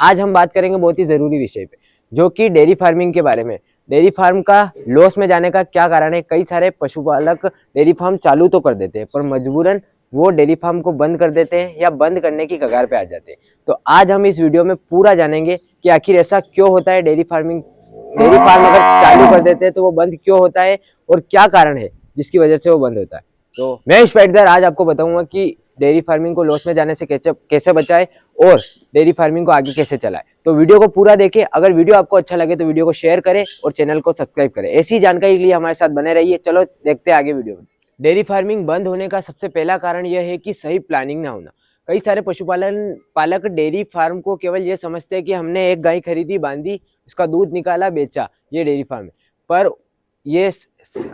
आज हम बात करेंगे बहुत ही ज़रूरी विषय पे, जो कि डेयरी फार्मिंग के बारे में। डेयरी फार्म का लॉस में जाने का क्या कारण है? कई सारे पशुपालक डेयरी फार्म चालू तो कर देते हैं, पर मजबूरन वो डेयरी फार्म को बंद कर देते हैं या बंद करने की कगार पे आ जाते हैं। तो आज हम इस वीडियो में पूरा जानेंगे कि आखिर ऐसा क्यों होता है। डेयरी फार्म अगर चालू कर देते हैं तो वो बंद क्यों होता है और क्या कारण है जिसकी वजह से वो बंद होता है। तो मैं पेटदर आज आपको बताऊंगा कि डेयरी फार्मिंग को लॉस में जाने से कैसे बचाए और डेयरी फार्मिंग को आगे कैसे चलाए। तो वीडियो को पूरा देखें। अगर वीडियो आपको अच्छा लगे तो वीडियो को शेयर करें और चैनल को सब्सक्राइब करें। ऐसी जानकारी के लिए हमारे साथ बने रहिए। चलो देखते हैं आगे वीडियो में। डेयरी फार्मिंग बंद होने का सबसे पहला कारण यह है कि सही प्लानिंग ना होना। कई सारे पशुपालन पालक डेयरी फार्म को केवल ये समझते हैं कि हमने एक गाय खरीदी, बांधी, उसका दूध निकाला, बेचा, ये डेयरी फार्म है। पर ये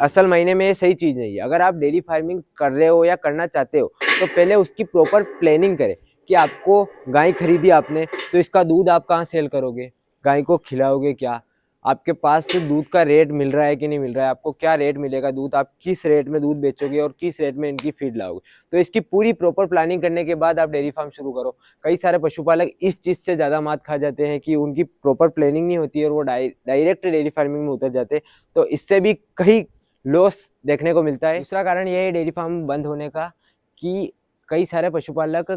असल मायने में सही चीज नहीं है। अगर आप डेयरी फार्मिंग कर रहे हो या करना चाहते हो तो पहले उसकी प्रॉपर प्लानिंग करें कि आपको गाय खरीदी आपने, तो इसका दूध आप कहाँ सेल करोगे, गाय को खिलाओगे क्या, आपके पास दूध का रेट मिल रहा है कि नहीं मिल रहा है, आपको क्या रेट मिलेगा दूध, आप किस रेट में दूध बेचोगे और किस रेट में इनकी फीड लाओगे। तो इसकी पूरी प्रॉपर प्लानिंग करने के बाद आप डेयरी फार्म शुरू करो। कई सारे पशुपालक इस चीज से ज्यादा मात खा जाते हैं कि उनकी प्रॉपर प्लानिंग नहीं होती है और वो डायरेक्ट डेयरी फार्मिंग में उतर जाते हैं। तो इससे भी कई लॉस देखने को मिलता है। दूसरा कारण यह है डेयरी फार्म बंद होने का कि कई सारे पशुपालक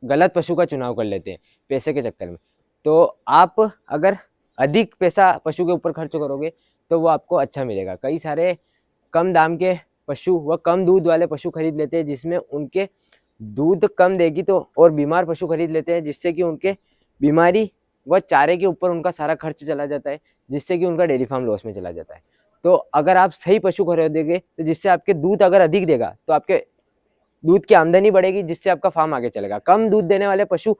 गलत पशु का चुनाव कर लेते हैं पैसे के चक्कर में। तो आप अगर अधिक पैसा पशु के ऊपर खर्च करोगे तो वो आपको अच्छा मिलेगा। कई सारे कम दाम के पशु व कम दूध वाले पशु खरीद लेते हैं जिसमें उनके दूध कम देगी, तो और बीमार पशु खरीद लेते हैं जिससे कि उनके बीमारी व चारे के ऊपर उनका सारा खर्च चला जाता है, जिससे कि उनका डेयरी फार्म लॉस में चला जाता है। तो अगर आप सही पशु खरीदोगे तो जिससे आपके दूध अगर अधिक देगा तो आपके दूध की आमदनी बढ़ेगी, जिससे आपका फार्म आगे चलेगा। कम दूध देने वाले पशु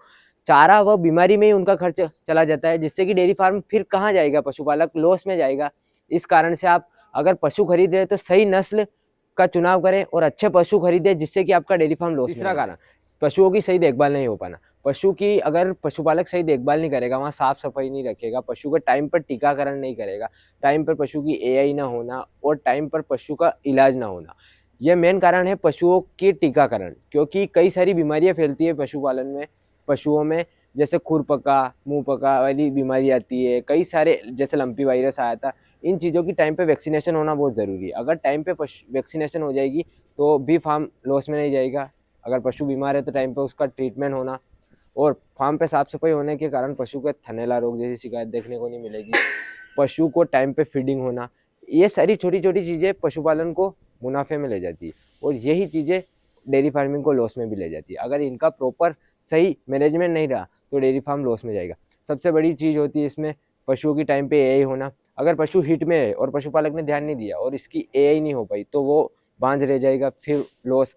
चारा व बीमारी में ही उनका खर्च चला जाता है, जिससे कि डेयरी फार्म फिर कहाँ जाएगा, पशुपालक लॉस में जाएगा। इस कारण से आप अगर पशु खरीद रहे तो सही नस्ल का चुनाव करें और अच्छे पशु खरीदे जिससे कि आपका डेयरी फार्म लॉस। तीसरा कारण पशुओं की सही देखभाल नहीं हो पाना। पशु की अगर पशुपालक सही देखभाल नहीं करेगा, वहाँ साफ सफाई नहीं रखेगा, पशु का टाइम पर टीकाकरण नहीं करेगा, टाइम पर पशु की एआई ना होना और टाइम पर पशु का इलाज ना होना, यह मेन कारण है पशुओं के टीकाकरण। क्योंकि कई सारी बीमारियां फैलती है पशुपालन में, पशुओं में, जैसे खुरपका, मुंह पका वाली बीमारी आती है, कई सारे जैसे लंपी वायरस आया था। इन चीज़ों की टाइम पे वैक्सीनेशन होना बहुत ज़रूरी है। अगर टाइम पे वैक्सीनेशन हो जाएगी तो भी फार्म लॉस में नहीं जाएगा। अगर पशु बीमार है तो टाइम पे उसका ट्रीटमेंट होना और फार्म पे साफ सफाई होने के कारण पशु को थनैला रोग जैसी शिकायत देखने को नहीं मिलेगी। पशु को टाइम पे फीडिंग होना, ये सारी छोटी छोटी चीज़ें पशुपालन को मुनाफे में ले जाती है और यही चीज़ें डेयरी फार्मिंग को लॉस में भी ले जाती है। अगर इनका प्रॉपर सही मैनेजमेंट नहीं रहा तो डेयरी फार्म लॉस में जाएगा। सबसे बड़ी चीज़ होती है इसमें पशुओं की टाइम पे एआई होना। अगर पशु हिट में है और पशुपालक ने ध्यान नहीं दिया और इसकी एआई नहीं हो पाई तो वो बांझ रह जाएगा, फिर लॉस।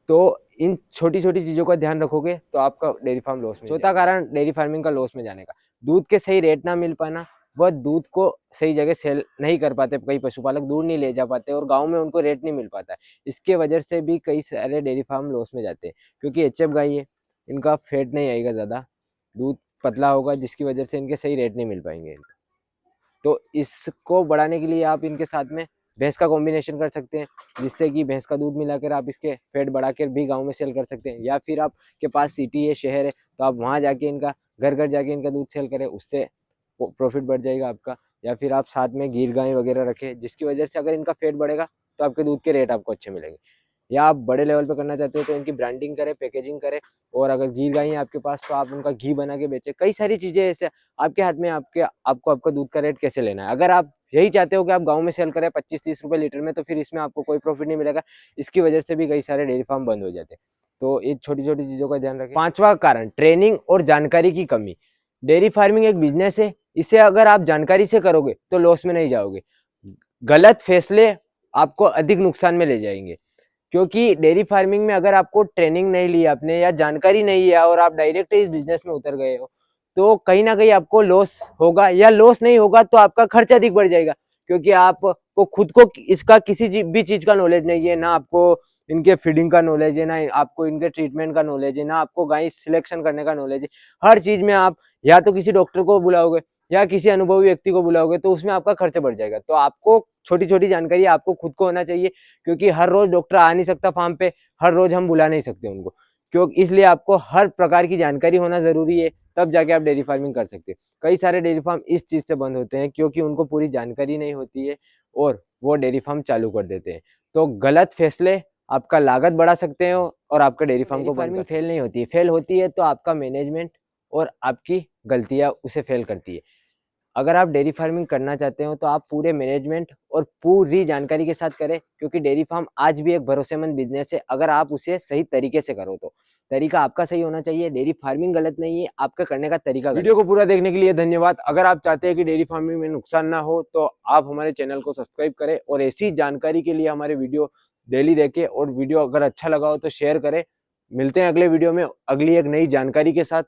तो इन छोटी छोटी चीज़ों का ध्यान रखोगे तो आपका डेयरी फार्म लॉस में। चौथा कारण डेयरी फार्मिंग का लॉस में जाने का, दूध के सही रेट ना मिल पाना। वह दूध को सही जगह सेल नहीं कर पाते, कई पशुपालक दूध नहीं ले जा पाते और गांव में उनको रेट नहीं मिल पाता है। इसके वजह से भी कई सारे डेयरी फार्म लॉस में जाते हैं। क्योंकि एचएफ गाय है, इनका फैट नहीं आएगा ज़्यादा, दूध पतला होगा, जिसकी वजह से इनके सही रेट नहीं मिल पाएंगे। तो इसको बढ़ाने के लिए आप इनके साथ में भैंस का कॉम्बिनेशन कर सकते हैं, जिससे कि भैंस का दूध मिलाकर आप इसके फैट बढ़ाकर भी गांव में सेल कर सकते हैं। या फिर आपके पास सिटी है, शहर है, तो आप वहां जाके इनका घर घर जाके इनका दूध सेल करें, उससे प्रॉफिट बढ़ जाएगा आपका। या फिर आप साथ में गिर गाय वगैरह रखें, जिसकी वजह से अगर इनका फैट बढ़ेगा तो आपके दूध के रेट आपको अच्छे मिलेंगे। या आप बड़े लेवल पे करना चाहते हो तो इनकी ब्रांडिंग करें, पैकेजिंग करें, और अगर घी गाय है आपके पास तो आप उनका घी बना के बेचें। कई सारी चीजें ऐसे आपके हाथ में, आपको आपका दूध का रेट कैसे लेना है। अगर आप यही चाहते हो कि आप गांव में सेल करें 25-30 रुपए लीटर में, तो फिर इसमें आपको कोई प्रॉफिट नहीं मिलेगा। इसकी वजह से भी कई सारे डेयरी फार्म बंद हो जाते हैं। तो ये छोटी छोटी चीजों का ध्यान रखें। पांचवा कारण ट्रेनिंग और जानकारी की कमी। डेयरी फार्मिंग एक बिजनेस है, इसे अगर आप जानकारी से करोगे तो लॉस में नहीं जाओगे। गलत फैसले आपको अधिक नुकसान में ले जाएंगे। क्योंकि डेयरी फार्मिंग में अगर आपको ट्रेनिंग नहीं ली आपने या जानकारी नहीं है और आप डायरेक्ट इस बिजनेस में उतर गए हो तो कहीं ना कहीं आपको लॉस होगा, या लॉस नहीं होगा तो आपका खर्च अधिक बढ़ जाएगा। क्योंकि आपको खुद को इसका किसी भी चीज का नॉलेज नहीं है, ना आपको इनके फीडिंग का नॉलेज है, ना आपको इनके ट्रीटमेंट का नॉलेज है, ना आपको गाय सिलेक्शन करने का नॉलेज है। हर चीज में आप या तो किसी डॉक्टर को बुलाओगे या किसी अनुभवी व्यक्ति को बुलाओगे तो उसमें आपका खर्च बढ़ जाएगा। तो आपको छोटी छोटी जानकारी आपको खुद को होना चाहिए, क्योंकि हर रोज डॉक्टर आ नहीं सकता फार्म पे, हर रोज हम बुला नहीं सकते उनको। क्योंकि इसलिए आपको हर प्रकार की जानकारी होना जरूरी है, तब जाके आप डेयरी फार्मिंग कर सकते हैं। कई सारे डेयरी फार्म इस चीज़ से बंद होते हैं क्योंकि उनको पूरी जानकारी नहीं होती है और वो डेयरी फार्म चालू कर देते हैं। तो गलत फैसले आपका लागत बढ़ा सकते हैं और आपका डेयरी फार्म को बंद कर सकते हैं। फेल नहीं होती है, फेल होती है तो आपका मैनेजमेंट और आपकी गलतियाँ उसे फेल करती है। अगर आप डेयरी फार्मिंग करना चाहते हो तो आप पूरे मैनेजमेंट और पूरी जानकारी के साथ करें, क्योंकि डेयरी फार्म आज भी एक भरोसेमंद बिजनेस है अगर आप उसे सही तरीके से करो तो। तरीका आपका सही होना चाहिए, डेयरी फार्मिंग गलत नहीं है, आपका करने का तरीका गलत। वीडियो को पूरा देखने के लिए धन्यवाद। अगर आप चाहते हैं कि डेयरी फार्मिंग में नुकसान ना हो तो आप हमारे चैनल को सब्सक्राइब करें और ऐसी जानकारी के लिए हमारे वीडियो डेली देखें, और वीडियो अगर अच्छा लगा हो तो शेयर करें। मिलते हैं अगले वीडियो में अगली एक नई जानकारी के साथ।